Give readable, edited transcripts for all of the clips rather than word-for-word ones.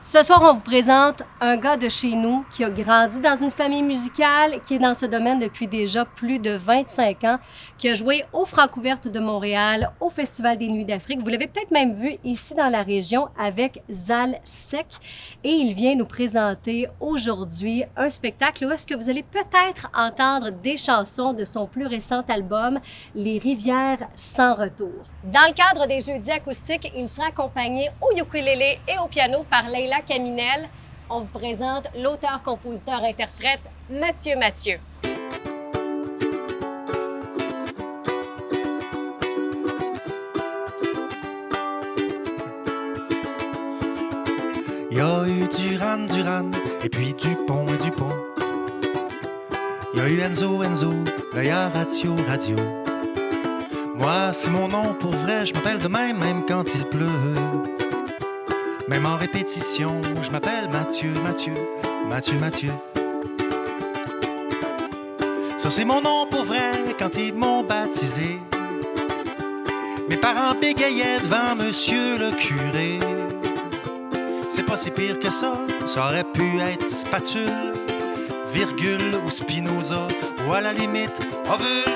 Ce soir, on vous présente un gars de chez nous qui a grandi dans une famille musicale, qui est dans ce domaine depuis déjà plus de 25 ans, qui a joué au Francouverte de Montréal, au Festival des Nuits d'Afrique. Vous l'avez peut-être même vu ici dans la région avec Zal Sec. Et il vient nous présenter aujourd'hui un spectacle où est-ce que vous allez peut-être entendre des chansons de son plus récent album, Les Rivières sans retour. Dans le cadre des Jeudis acoustiques, il sera accompagné au ukulélé et au piano par Leila Caminel. On vous présente l'auteur, compositeur, interprète Mathieu Mathieu. Il y a eu Duran, et puis Dupont et Dupont. Il y a eu Enzo, là y a Radio. Moi, c'est mon nom pour vrai, je m'appelle de même quand il pleut. Même en répétition, je m'appelle Mathieu. Ça, c'est mon nom pour vrai quand ils m'ont baptisé. Mes parents bégayaient devant monsieur le curé. C'est pas si pire que ça aurait pu être spatule, virgule ou Spinoza, ou à la limite, ovule.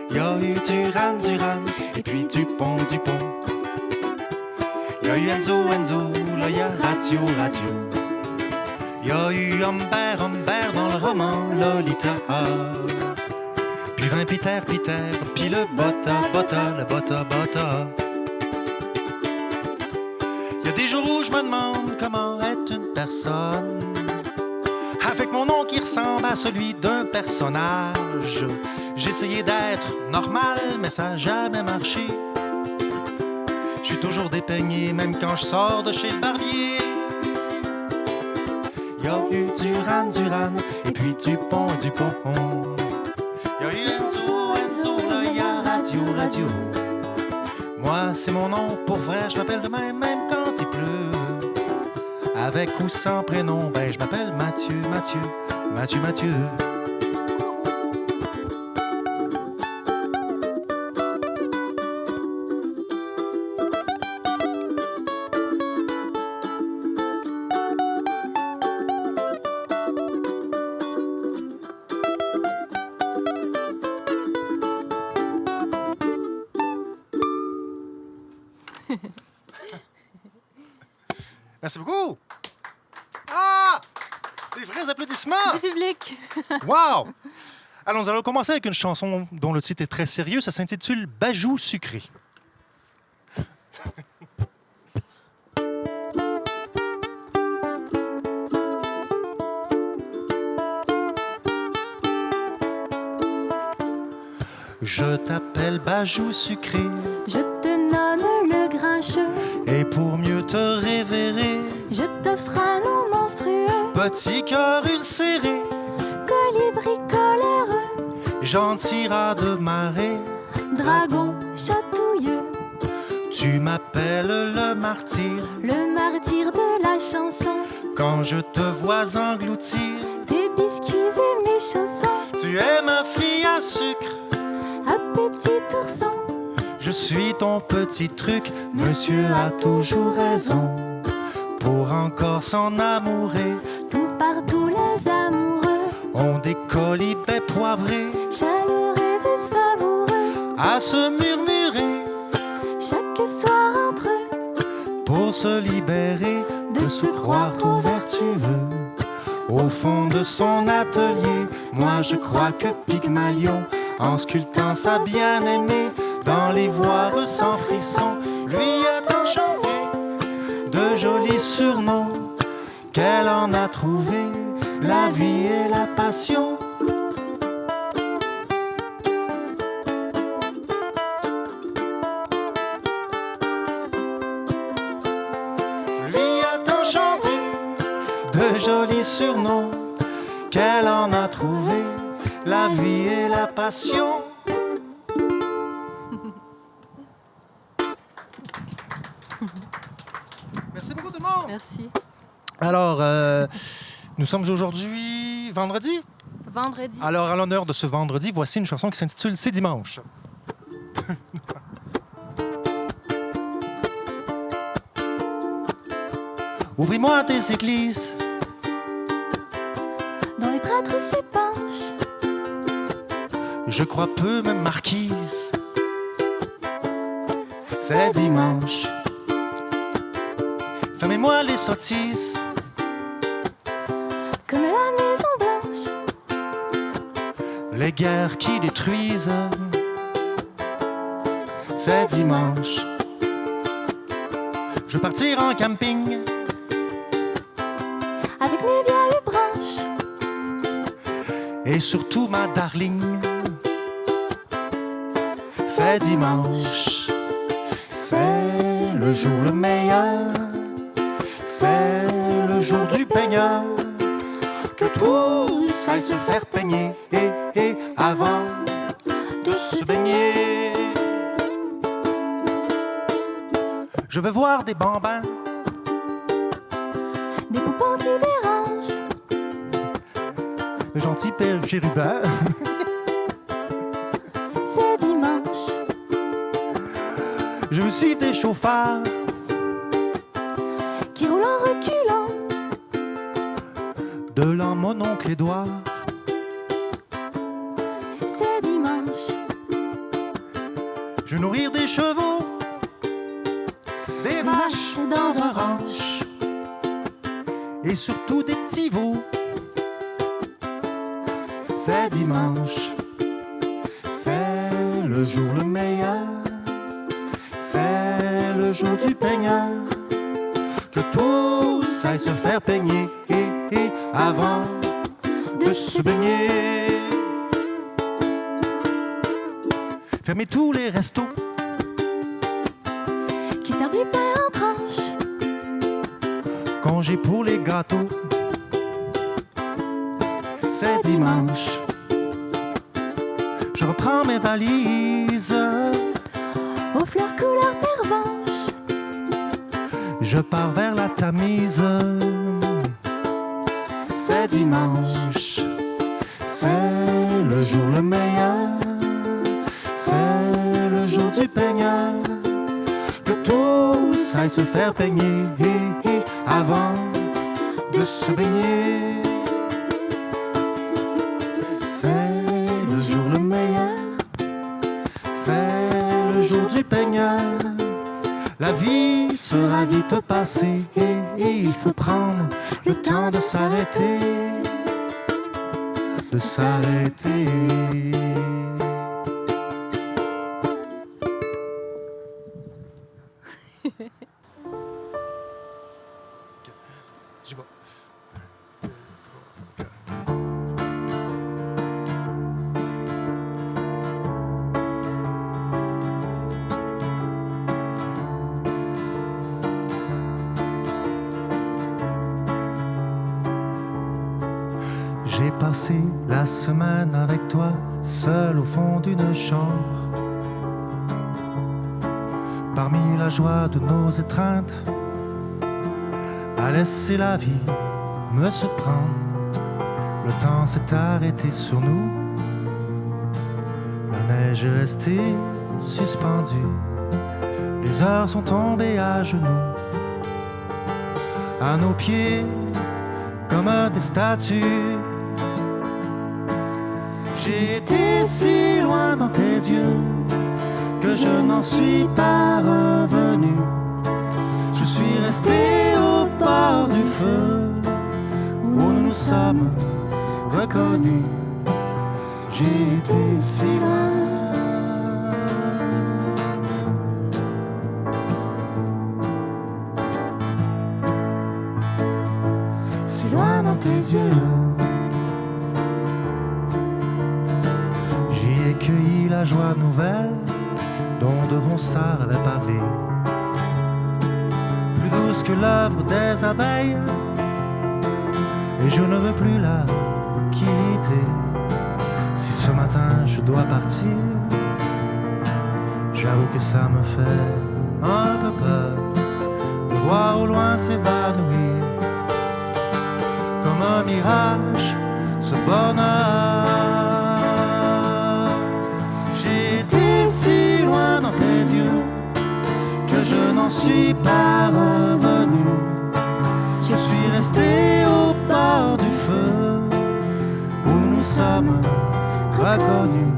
Il y a eu Duran, et puis Dupont. Il y a eu Enzo, là y a Radio. Il y a eu Humbert dans le roman Lolita. Puis vint Peter, puis le botta. Il y a des jours où je me demande comment être une personne avec mon nom qui ressemble à celui d'un personnage. J'ai essayé d'être normal, mais ça n'a jamais marché. Je suis toujours dépeigné, même quand je sors de chez le barbier. Il y a eu Duran, et puis Dupont. Il y a eu Enzo, là il y a Radio. Moi, c'est mon nom pour vrai, je m'appelle de même quand il pleut. Avec ou sans prénom, je m'appelle Mathieu. Merci beaucoup! Ah! Des vrais applaudissements! Du public! Wow! Alors, nous allons commencer avec une chanson dont le titre est très sérieux. Ça s'intitule « Bajou sucré ». Je t'appelle Bajou sucré. Je te nomme le grincheux. Et pour mieux te révérer, je t'offre un nom monstrueux. Petit cœur ulcéré, Colibri coléreux, gentil rat de marée, dragon chatouilleux. Tu m'appelles le martyr de la chanson. Quand je te vois engloutir tes biscuits et mes chaussons. Tu es ma fille à sucre, à petit ourson. Je suis ton petit truc, monsieur a toujours raison. Pour encore s'en amourer, tout partout les amoureux ont des colibets poivrés, chaleureux et savoureux, à se murmurer chaque soir entre eux, pour se libérer de se croire trop vertueux. Au fond de son atelier, moi je crois que Pygmalion, en sculptant sa bien-aimée, dans l'ivoire sans frisson, lui a enchanté de jolis surnoms qu'elle en a trouvé, la vie et la passion. Lui a enchanté de jolis surnoms qu'elle en a trouvé, la vie et la passion. Merci beaucoup tout le monde. Merci. Alors, nous sommes aujourd'hui vendredi. Vendredi. Alors, à l'honneur de ce vendredi, voici une chanson qui s'intitule « C'est dimanche ». Ouvris-moi tes églises. Dans les prêtres s'épanchent. Je crois peu, même marquise. C'est dimanche. Fermez-moi les sottises. Comme la Maison Blanche. Les guerres qui détruisent. C'est dimanche. Je veux partir en camping. Avec mes vieilles branches. Et surtout ma darling. C'est dimanche. C'est le jour le meilleur. C'est le jour du peigneur. Que tous aillent se faire peigner. Et avant de se baigner. Je veux voir des bambins. Des poupons qui dérangent. De gentils pères chérubins. C'est dimanche. Je veux suivre des chauffards. Qui roulent en reculant. De l'an mononcle Édouard. C'est dimanche. Je veux nourrir des chevaux. Des vaches dans un ranch. Et surtout des petits veaux. C'est dimanche. C'est le jour le meilleur. C'est le jour du peigneur. Que tous aillent se faire peigner. Et avant de se baigner. Fermez tous les restos. Qui servent du pain en tranches. Congé pour les gâteaux. C'est dimanche. Je reprends mes valises. Aux fleurs couleur pervenche. Je pars vers la Tamise. C'est dimanche. C'est le jour le meilleur. C'est le jour du peigneur. Que tous aillent se faire peigner. Et avant de se baigner. C'est le jour le meilleur. C'est le jour du peigneur. La vie sera vite passée. Et il faut prendre le temps de s'arrêter. De s'arrêter. J'y vais. J'ai passé la semaine avec toi, seul au fond d'une chambre. Parmi la joie de nos étreintes, à laisser la vie me surprendre. Le temps s'est arrêté sur nous. La neige est restée suspendue. Les heures sont tombées à genoux. À nos pieds, comme des statues. J'ai été si loin dans tes yeux que je n'en suis pas revenu. Je suis resté au bord du feu où nous nous sommes reconnus. J'ai été si loin. Si loin dans tes yeux. J'y ai cueilli la joie nouvelle dont de Ronsard avait parlé. Plus douce que l'œuvre des abeilles. Et je ne veux plus la quitter. Si ce matin je dois partir, j'avoue que ça me fait un peu peur de voir au loin s'évanouir comme un mirage ce bonheur. J'ai été si loin dans tes yeux que je n'en suis pas revenu. sommes reconnus.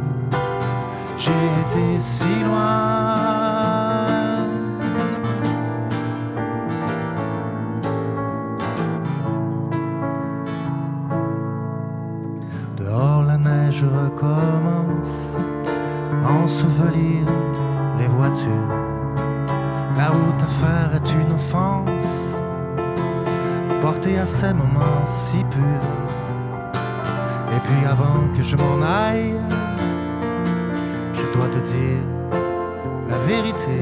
J'ai été si loin. Dehors la neige recommence, ensevelir les voitures. La route à faire est une offense, portée à ces moments si purs. Et puis avant que je m'en aille, je dois te dire la vérité.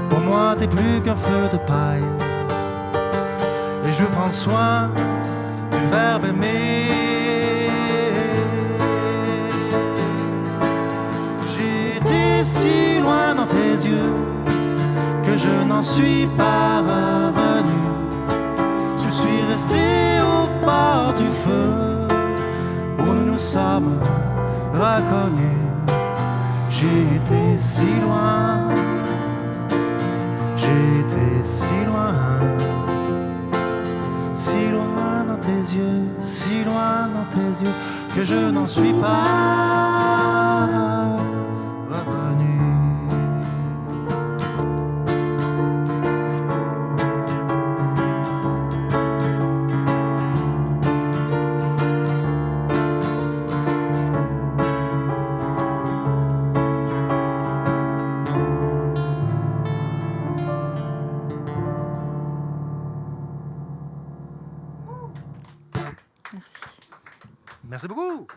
Pour moi t'es plus qu'un feu de paille, et je veux prendre soin du verbe aimer. J'ai été si loin dans tes yeux que je n'en suis pas revenu. Je suis resté au bord du feu où nous nous sommes reconnus. J'ai été si loin, j'ai été si loin dans tes yeux, si loin dans tes yeux, que je n'en suis pas revenu. Merci. Merci beaucoup.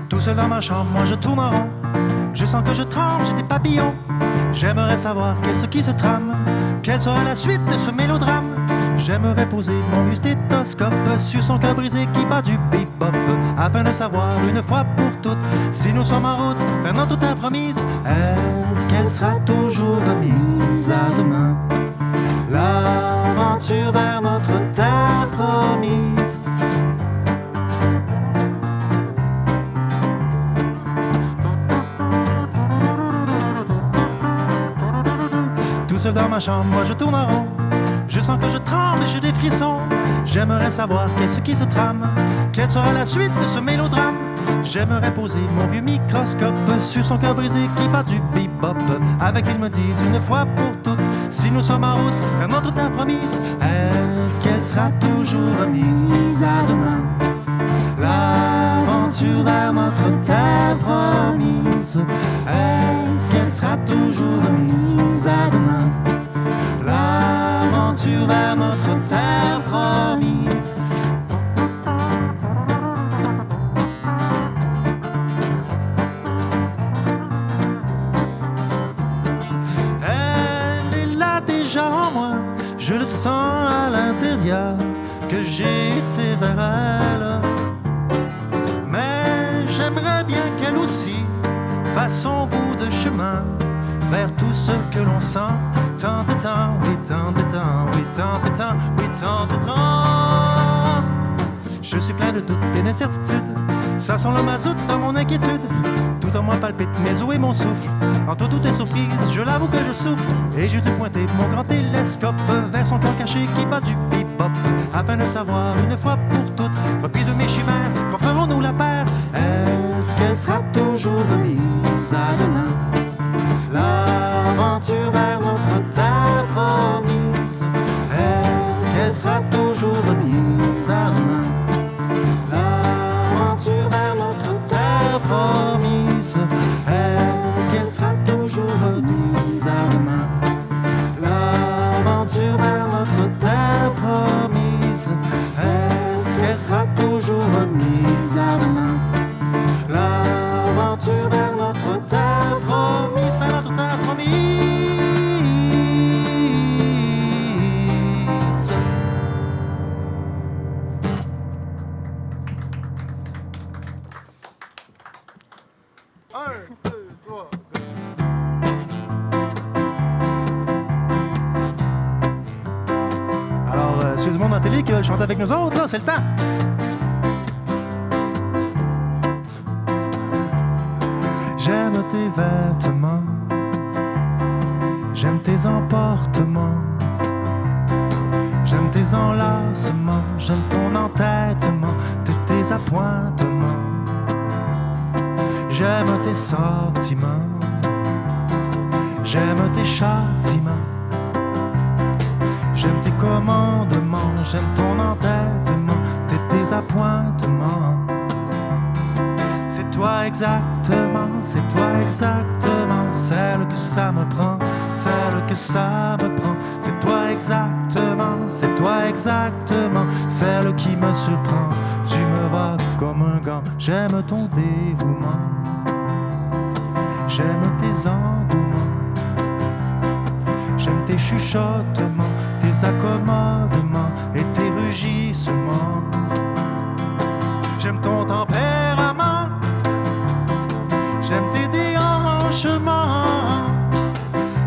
Tout seul dans ma chambre, moi je tourne en rond. Je sens que je tremble, j'ai des papillons. J'aimerais savoir qu'est-ce qui se trame, quelle sera la suite de ce mélodrame. J'aimerais poser mon vieux stéthoscope sur son cœur brisé qui bat du bebop, afin de savoir une fois pour toutes si nous sommes en route vers notre terre promise. Est-ce qu'elle sera toujours remise à demain, l'aventure vers notre terre promise? Seul dans ma chambre, moi je tourne en rond. Je sens que je tremble et j'ai des frissons. J'aimerais savoir qu'est-ce qui se trame, quelle sera la suite de ce mélodrame. J'aimerais poser mon vieux microscope sur son cœur brisé qui bat du bebop, avec qu'il me dise une fois pour toutes si nous sommes en route vers notre terre promise. Est-ce qu'elle sera toujours remise à demain, l'aventure vers notre terre promise? Est-ce qu'elle sera toujours remise à demain, l'aventure vers notre terre promise? Elle est là déjà en moi, je le sens à l'intérieur que j'ai été vers elle. Mais j'aimerais bien qu'elle aussi fasse son bout de chemin vers tout ce que l'on sent. Tant de temps, oui, tant de temps, oui, tant de temps, oui, tant de temps. Je suis plein de doutes et d'incertitudes, ça sent le mazout dans mon inquiétude. Tout en moi palpite mes os et mon souffle. Entre doute et surprise, je l'avoue que je souffre. Et j'ai dû pointer mon grand télescope vers son cœur caché qui bat du bebop, afin de savoir une fois pour toutes, repris de mes chimères, quand ferons-nous la paire? Est-ce qu'elle sera toujours remise à demain, l'aventure vers notre terre promise? Est-ce qu'elle sera toujours remise à demain, l'aventure vers notre terre promise? Est-ce qu'elle sera toujours remise à demain, l'aventure vers notre terre promise? Est-ce qu'elle sera toujours remise à demain, l'aventure vers notre terre promise, vers notre terre promise? du monde en télé qui veulent chanter avec nous autres, là, c'est le temps. J'aime tes vêtements, j'aime tes emportements, j'aime tes enlacements, j'aime ton entêtement, tes appointements. J'aime tes sentiments, j'aime tes châtiments, j'aime tes commandements, j'aime ton entêtement, tes appointements. C'est toi exactement, celle que ça me prend, celle que ça me prend. C'est toi exactement, celle qui me surprend. Tu me vas comme un gant, j'aime ton dévouement, j'aime tes engouements, j'aime tes chuchotements, tes accommodements et tes rugissements. J'aime ton tempérament, j'aime tes déhanchements,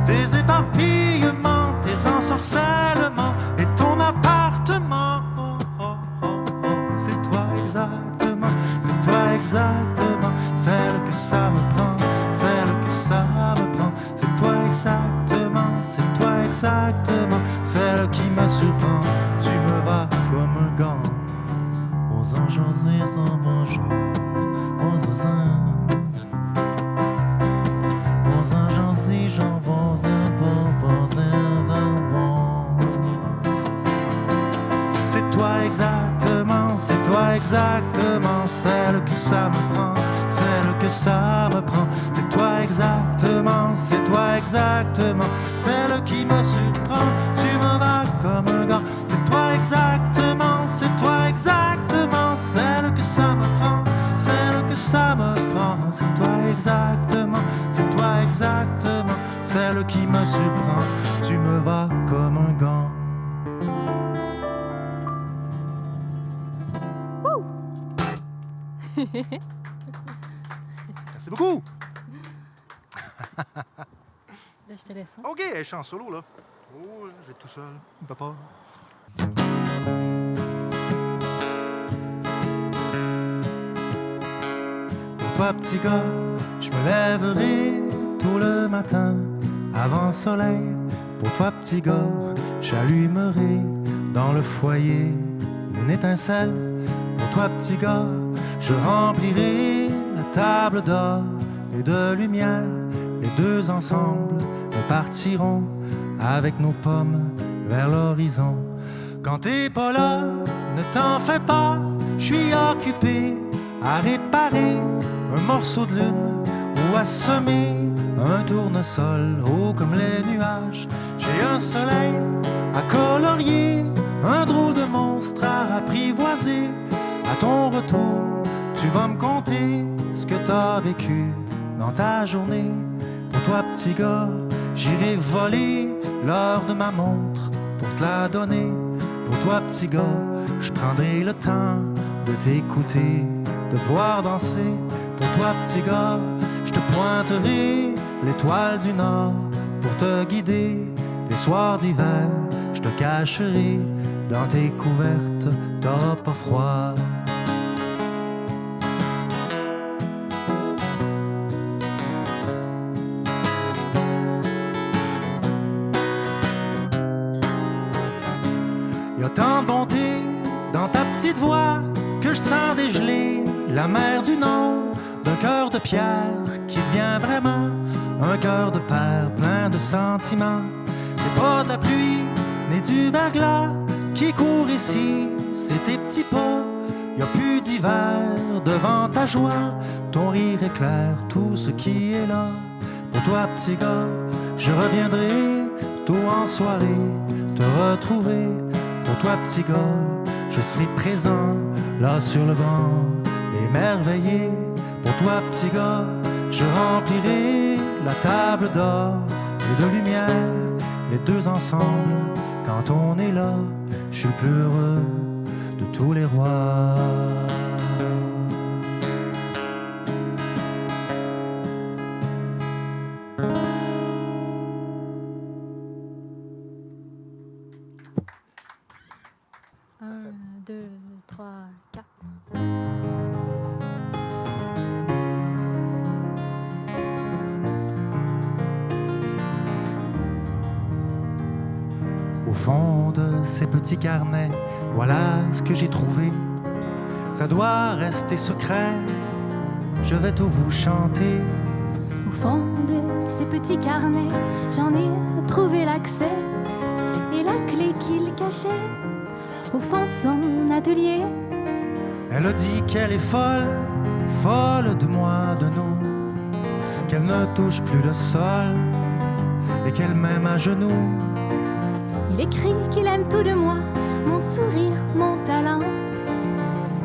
tes éparpillements, tes ensorcellements et ton appartement. C'est toi exactement, celle que ça me prend, celle que ça me prend. C'est toi exactement, celle qui me surprend. Tu me vas comme un gant, aux anges et son bonjour, aux anges et j'en c'est toi exactement, celle que ça me prend, celle que ça me prend. C'est toi exactement, celle qui me surprend. Tu me vas comme un gant. C'est toi exactement, celle que ça me prend, celle que ça me prend. C'est toi exactement, celle qui me surprend. Tu me vas comme un gant. Merci beaucoup. Là, je te laisse. Hein? OK, je suis en solo, là. Oh, je vais être tout seul. Ne va pas. Pour toi, petit gars, je me lèverai tôt le matin avant le soleil. Pour toi, petit gars, j'allumerai dans le foyer une étincelle. Pour toi, petit gars, je remplirai la table d'or et de lumière. Les deux ensemble, nous partirons avec nos pommes vers l'horizon. Quand t'es pas là, ne t'en fais pas, je suis occupé à réparer un morceau de lune ou à semer un tournesol haut comme les nuages. J'ai un soleil à colorier, un drôle de monstre à apprivoiser. À ton retour, tu vas me conter ce que t'as vécu dans ta journée. Pour toi, petit gars, j'irai voler l'heure de ma montre pour te la donner. Pour toi, petit gars, je prendrai le temps de t'écouter, de te voir danser. Pour toi, petit gars, je te pointerai l'étoile du Nord pour te guider. Les soirs d'hiver, je te cacherai dans tes couvertes, t'auras pas froid. Y'a tant de bonté dans ta petite voix que je sens dégeler la mer du Nord d'un cœur de pierre qui devient vraiment un cœur de père plein de sentiments. C'est pas de la pluie ni du verglas qui court ici, c'est tes petits pas. Y'a plus d'hiver devant ta joie, ton rire éclaire tout ce qui est là. Pour toi, petit gars, je reviendrai tôt en soirée te retrouver. Pour toi, petit gars, je serai présent là sur le banc, émerveillé. Pour toi, petit gars, je remplirai la table d'or et de lumière. Les deux ensemble, quand on est là, je suis le plus heureux de tous les rois. 1, 2, 3, 4. Au fond de ces petits carnets, voilà ce que j'ai trouvé. Ça doit rester secret, je vais tout vous chanter. Au fond de ces petits carnets, j'en ai trouvé l'accès et la clé qu'il cachait au fond de son atelier. Elle a dit qu'elle est folle, folle de moi, de nous, qu'elle ne touche plus le sol et qu'elle m'aime à genoux. Il écrit qu'il aime tout de moi, mon sourire, mon talent,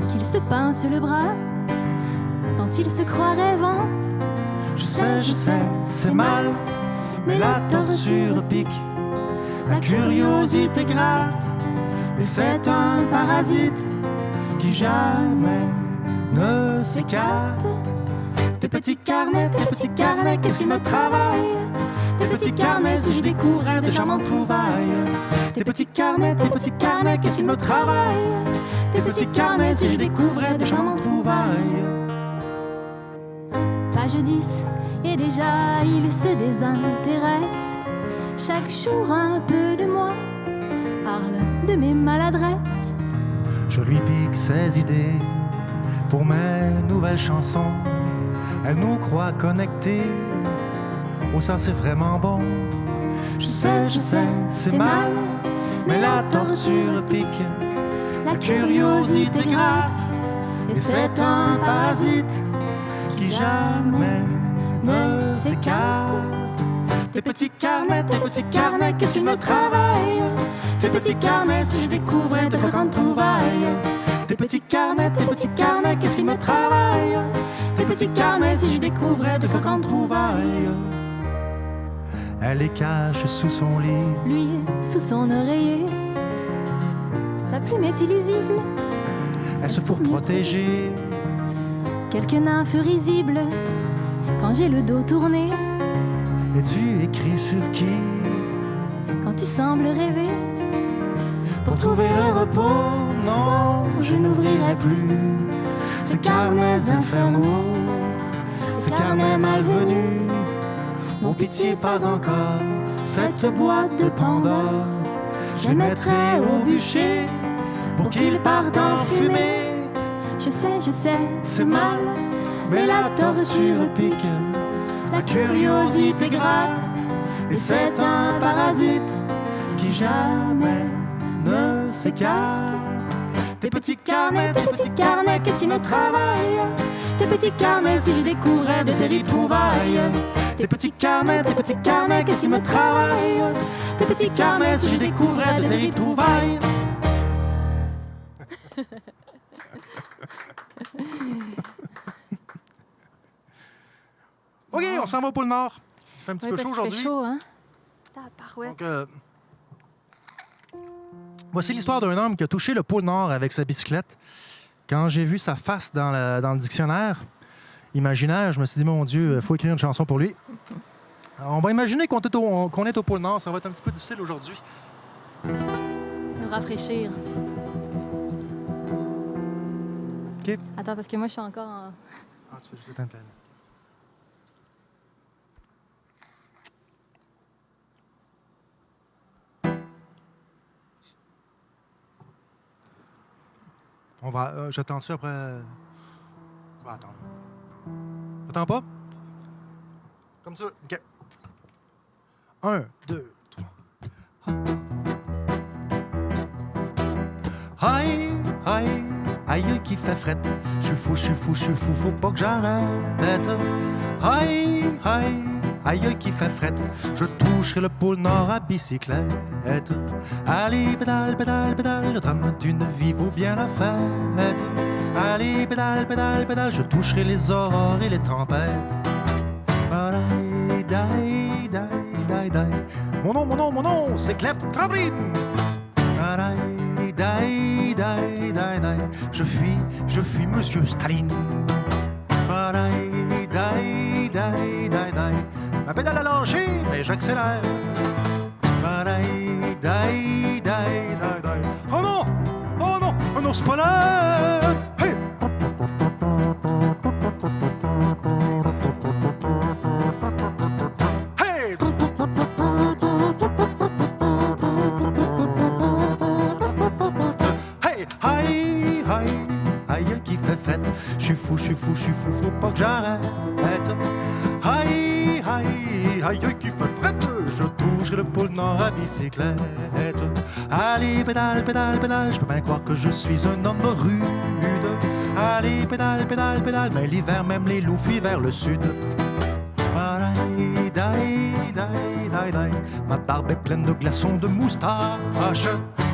qu'il se pince le bras tant il se croit rêvant. Je sais, c'est mal, mais la torture pique, la curiosité gratte, et c'est un parasite qui jamais ne s'écarte. Tes petits carnets, qu'est-ce qu'ils me travaillent? Tes petits carnets, si je découvrais de charmantes trouvailles. Tes petits carnets, qu'est-ce qu'ils me travaillent? Tes petits carnets, si je découvrais de charmantes trouvailles. Page 10, et déjà il se désintéresse. Chaque jour un peu de moi, parle de mes maladresses. Je lui pique ses idées pour mes nouvelles chansons. Elle nous croit connectés. Oh, ça c'est vraiment bon. Je sais, c'est mal, mais la torture pique, la curiosité gratte, et c'est un parasite qui jamais ne s'écarte. Tes petits carnets, qu'est-ce qu'ils me travaillent? Tes petits carnets, si je découvrais de croquantes trouvailles. Tes petits carnets, qu'est-ce qu'ils me travaillent? Tes petits carnets, si je découvrais de croquantes trouvailles. Elle les cache sous son lit, Lui, sous son oreiller, sa plume est illisible. est-ce pour protéger? Quelques nymphes risibles, quand j'ai le dos tourné, Et tu écris sur qui? quand tu sembles rêver. Pour trouver le repos, non, je n'ouvrirai plus ces carnets infernaux, ces carnets malvenus. Oh pitié, pas encore, cette boîte de Pandore, je mettrai au bûcher pour qu'il parte en fumée. Je sais, C'est mal, mais la torture pique, la curiosité gratte, et c'est un parasite qui jamais ne s'écarte. Tes petits carnets, qu'est-ce qui me travaille? Tes petits carnets, si je découvrais de tes retrouvailles. Tes petits carnets, qu'est-ce qui me travaille? Tes petits carnets, si je découvrais de tes retrouvailles. OK, on s'en va au pôle Nord. Il fait un petit peu chaud aujourd'hui. Il fait chaud, hein? Tabarouette. Donc, voici l'histoire d'un homme qui a touché le pôle Nord avec sa bicyclette. Quand j'ai vu sa face dans le dictionnaire imaginaire, je me suis dit, mon Dieu, il faut écrire une chanson pour lui. Alors, on va imaginer qu'on est au pôle Nord. Ça va être un petit peu difficile aujourd'hui. Nous rafraîchir. OK? Attends, parce que moi, je suis encore en... Ah, tu veux juste éteindre la- On va... j'attends-tu après... Je vais attendre. Attends pas? Comme ça. OK. 1, 2, 3. Aïe, aïe, aïe qui fait frette. Je suis fou, faut pas que j'arrête. Aïe, aïe, aïe qui fait frette. Je toucherai le pôle Nord à bicyclette. Allez, pédale, le drame d'une vie vaut bien la fête. Allez, pédale, je toucherai les aurores et les tempêtes. Badaï, daï, daï, daï. Mon nom, c'est Clep Travrin. Badaï, daï, daï, daï, daï. Je fuis Monsieur Staline. Badaï, daï, daï, daï, daï. Ma pédale a lâché, mais j'accélère. Badaï, daï, daï, daï, daï. Oh non! Oh l'ours polaire. Hey! Hey! Hey! Aïe, aïe, aïe qui fait fête. Je suis fou, faut pas que j'arrête. Aïe, aïe, aïe qui fait frette. Je toucherai le pôle Nord à bicyclette. Allez, pédale, pédale, pédale, je peux bien croire que je suis un homme rude. Allez, pédale, pédale, pédale, mais l'hiver même les loups fuient vers le sud. Daï, daï, daï, daï, daï. Ma barbe est pleine de glaçons de moustache.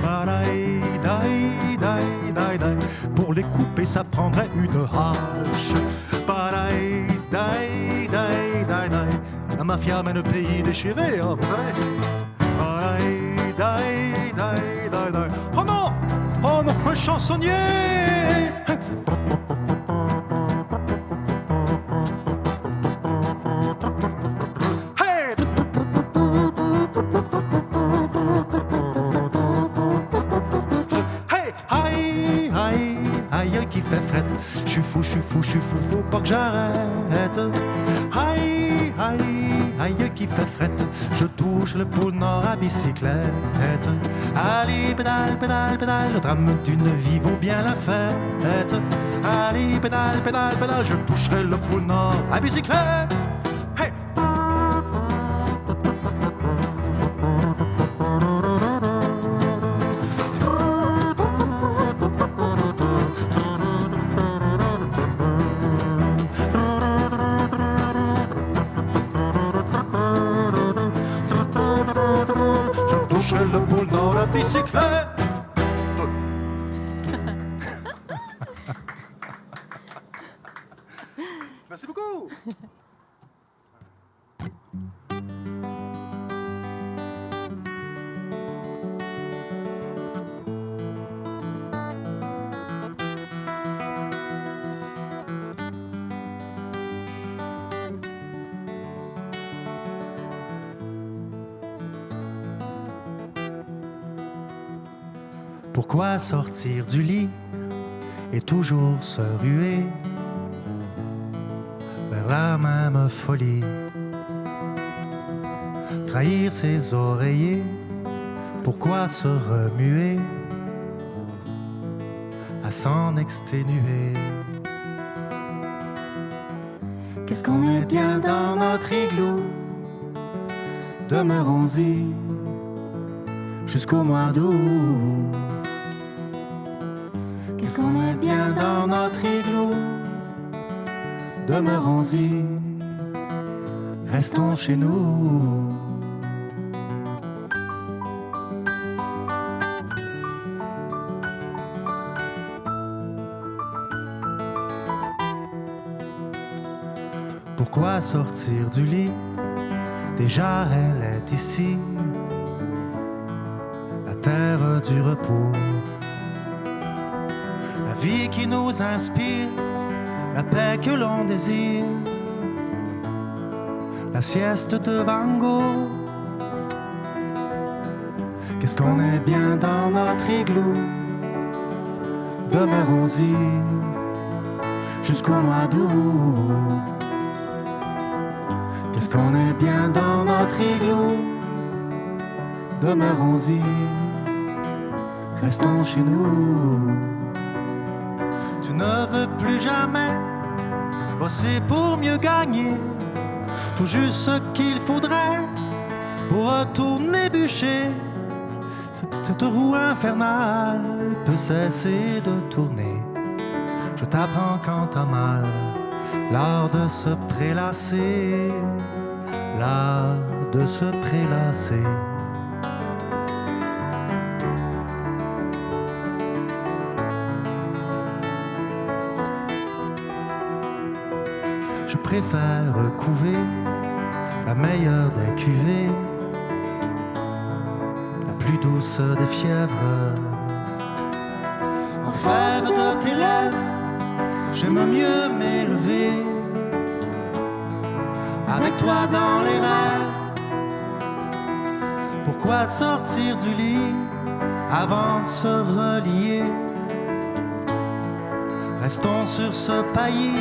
Daï, daï, daï, daï, daï. Pour les couper ça prendrait une hache. Daï, daï, daï, daï, daï. La mafia mène le pays déchiré, en vrai. Daï, daï, daï, daï, daï. Oh non, un chansonnier. Hey! Hey! Aïe, aïe, aïe qui fait frette. Je suis fou, faut pas que j'arrête. Aïe, aïe, aïe qui fait frette. Je touche le pôle Nord à bicyclette. Allez, pédale, pédale, pédale. Le drame d'une vie vaut bien la fête. Allez, pédale, pédale, pédale. Je toucherai le pôle Nord à bicyclette. Hey! Le pôle Nord à bicyclette. Merci beaucoup. Pourquoi sortir du lit et toujours se ruer vers la même folie? Trahir ses oreillers, pourquoi se remuer à s'en exténuer? Qu'est-ce qu'on est bien dans notre igloo, demeurons-y jusqu'au mois d'août. Qu'est-ce qu'on est bien dans notre igloo, demeurons-y, restons chez nous. Pourquoi sortir du lit? Déjà elle est ici, la terre du repos. La vie qui nous inspire, la paix que l'on désire, la sieste de Van Gogh. Qu'est-ce qu'on est bien dans notre igloo, demeurons-y jusqu'au mois d'août. Qu'est-ce qu'on est bien dans notre igloo, demeurons-y, restons chez nous. Tu ne veux plus jamais bosser pour mieux gagner, tout juste ce qu'il faudrait pour retourner bûcher. Cette roue infernale peut cesser de tourner. Je t'apprends quand t'as mal, l'art de se prélasser, l'art de se prélasser. Je préfère couver la meilleure des cuvées, la plus douce des fièvres. En fève de tes lèvres, j'aime mieux m'élever, avec toi dans les rêves. Pourquoi sortir du lit avant de se relier Restons sur ce paillis.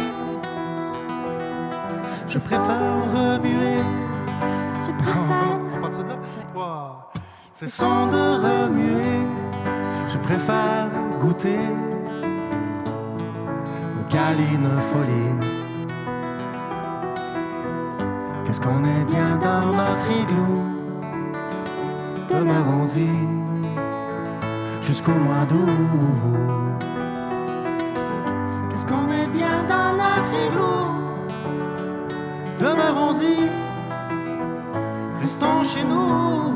Je préfère remuer. Je préfère. Cessons de remuer. Je préfère goûter nos câlines folies. Qu'est-ce qu'on est bien dans notre igloo. Demeurons-y jusqu'au mois d'août. Qu'est-ce qu'on est bien dans notre igloo. Demeurons-y, restons chez nous.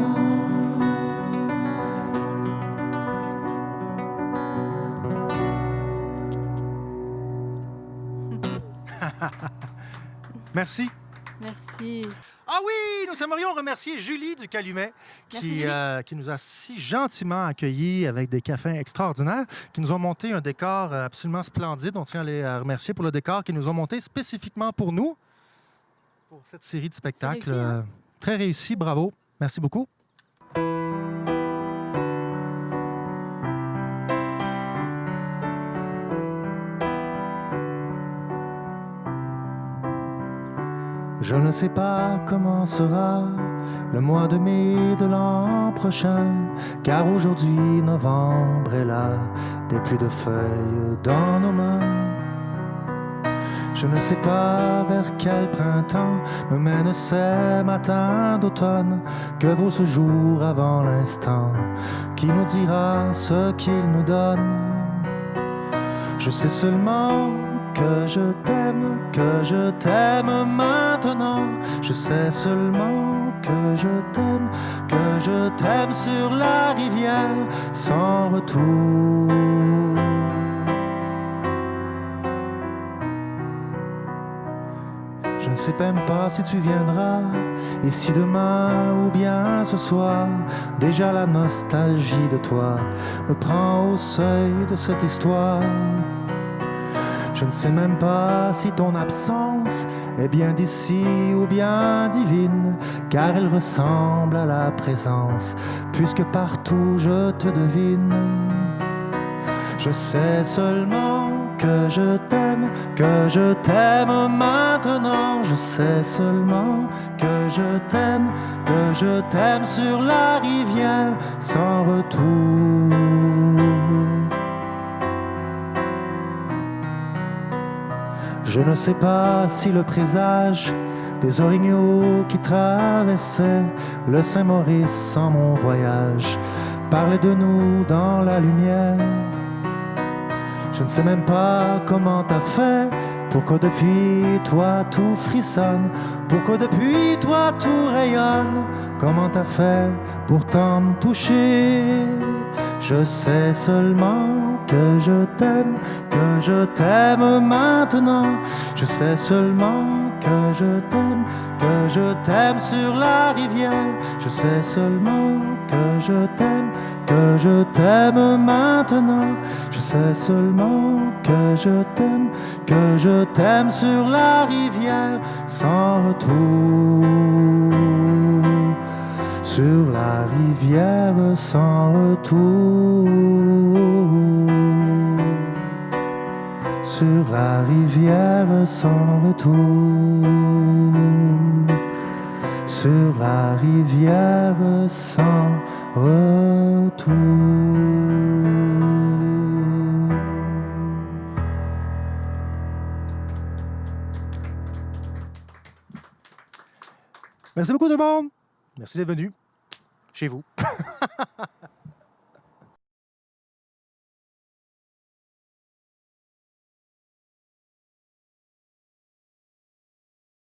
Merci. Merci. Ah oui, nous aimerions remercier Julie du Calumet qui nous a si gentiment accueillis avec des cafés extraordinaires, qui nous ont monté un décor absolument splendide. On tient à les remercier pour le décor qu'ils nous ont monté spécifiquement pour nous, pour cette série de spectacles. Réussi, hein? Très réussi, bravo. Merci beaucoup. Je ne sais pas comment sera le mois de mai de l'an prochain, car aujourd'hui novembre est là, des pluies de feuilles dans nos mains. Je ne sais pas vers quel printemps me mènent ces matins d'automne que vaut ce jour avant l'instant qui nous dira ce qu'il nous donne. Je sais seulement que je t'aime maintenant. Je sais seulement que je t'aime sur la rivière sans retour. Je ne sais même pas si tu viendras ici demain ou bien ce soir. Déjà la nostalgie de toi me prend au seuil de cette histoire. Je ne sais même pas si ton absence est bien d'ici ou bien divine, car elle ressemble à la présence, puisque partout je te devine. Je sais seulement que je t'aime maintenant. Je sais seulement que je t'aime sur la rivière sans retour. Je ne sais pas si le présage des orignaux qui traversaient le Saint-Maurice en mon voyage parlait de nous dans la lumière. Je ne sais même pas comment t'as fait pour que depuis toi tout frissonne, pour que depuis toi tout rayonne. Comment t'as fait pour t'en toucher? Je sais seulement que je t'aime maintenant. Je sais seulement que je t'aime sur la rivière. Je sais seulement que je t'aime maintenant. Je sais seulement que je t'aime sur la rivière sans retour. Sur la rivière sans retour. Sur la rivière sans retour. Sur la rivière sans retour. Merci beaucoup tout le monde. Merci d'être venu chez vous.